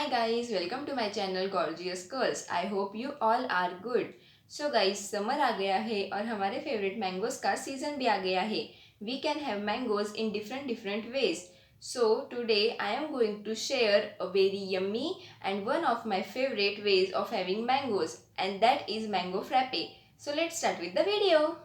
Hi guys, welcome to my channel Gorgeous Girls. I hope you all are good. So guys, summer आ गया है और हमारे favourite mangoes का season भी आ गया है. We can have mangoes in different ways. So today I am going to share a very yummy and one of my favorite ways of having mangoes, and that is mango frappe. So let's start with the video.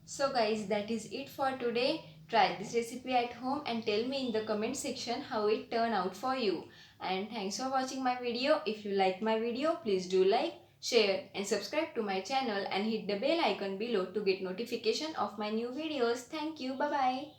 So guys, that is it for today. Try this recipe at home and tell me in the comment section how it turned out for you. And thanks for watching my video. If you like my video, please do like, share and subscribe to my channel and hit the bell icon below to get notification of my new videos. Thank you. Bye bye.